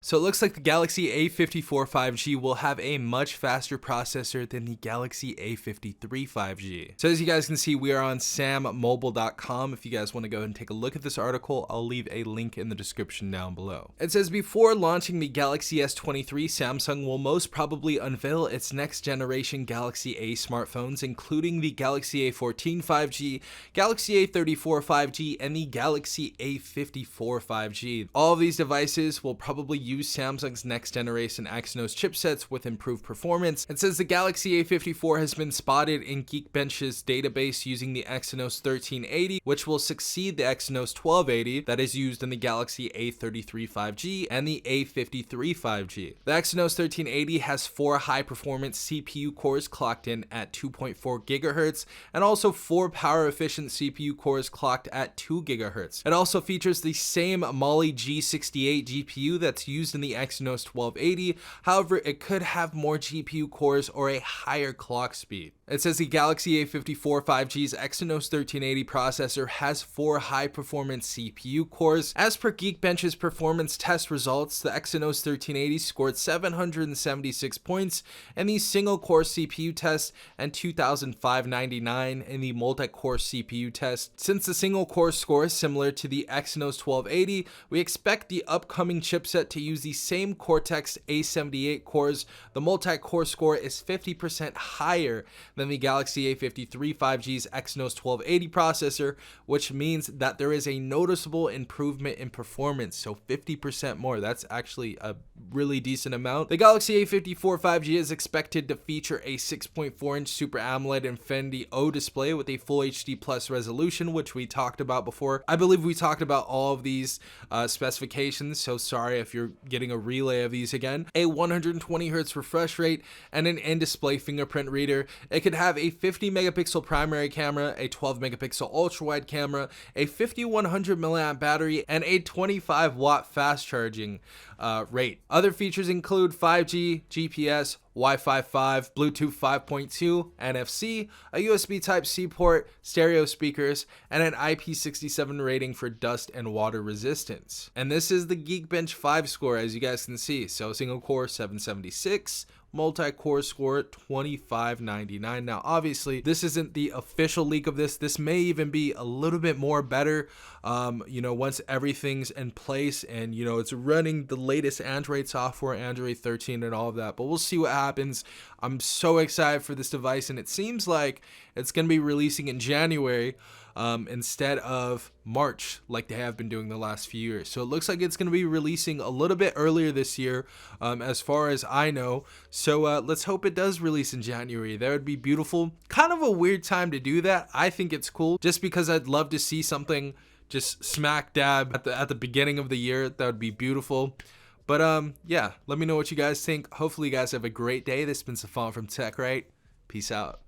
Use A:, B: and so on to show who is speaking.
A: So it looks like the Galaxy A54 5G will have a much faster processor than the Galaxy A53 5G. So as you guys can see, we are on sammobile.com. If you guys want to go ahead and take a look at this article, I'll leave a link in the description down below. It says, before launching the Galaxy S23, Samsung will most probably unveil its next generation Galaxy A smartphones, including the Galaxy A14 5G, Galaxy A34 5G, and the Galaxy A54 5G. All of these devices will probably use Samsung's next generation Exynos chipsets with improved performance. It says the Galaxy A54 has been spotted in Geekbench's database using the Exynos 1380, which will succeed the Exynos 1280 that is used in the Galaxy A33 5G and the A53 5G. The Exynos 1380 has 4 high-performance CPU cores clocked in at 2.4 GHz and also 4 power-efficient CPU cores clocked at 2 GHz. It also features the same Mali G68 GPU that's used in the Exynos 1280, however, it could have more GPU cores or a higher clock speed. It says the Galaxy A54 5G's Exynos 1380 processor has 4 high-performance CPU cores. As per Geekbench's performance test results, the Exynos 1380 scored 776 points in the single-core CPU test and 2,599 in the multi-core CPU test. Since the single-core score is similar to the Exynos 1280, we expect the upcoming chipset to use the same Cortex A78 cores. The multi-core score is 50% higher than the Galaxy A53 5G's Exynos 1280 processor, which means that there is a noticeable improvement in performance, so 50% more. That's actually a really decent amount. The Galaxy A54 5G is expected to feature a 6.4-inch Super AMOLED Infinity O display with a Full HD Plus resolution, which we talked about before. I believe we talked about all of these specifications, so sorry if you're getting a relay of these again. A 120 Hz refresh rate and an in-display fingerprint reader. It could have a 50 megapixel primary camera, a 12 megapixel ultra wide camera, a 5100 milliamp battery, and a 25 watt fast charging rate. Other features include 5G, GPS, Wi-Fi 5, Bluetooth 5.2, NFC, a USB Type-C port, stereo speakers, and an IP67 rating for dust and water resistance. And this is the Geekbench 5 score, as you guys can see. So single core 776, multi-core score 2599. Now obviously this isn't the official leak of this may even be a little bit more better once everything's in place and it's running the latest Android software, Android 13 and all of that, but we'll see what happens. I'm so excited for this device, and it seems like it's going to be releasing in January instead of March like they have been doing the last few years. So it looks like it's going to be releasing a little bit earlier this year, as far as I know. So let's hope it does release in January. That would be beautiful. Kind of a weird time to do that. I think it's cool just because I'd love to see something just smack dab at the beginning of the year. That would be beautiful. But yeah, let me know what you guys think. Hopefully you guys have a great day. This has been Safan from TechRight. Peace out.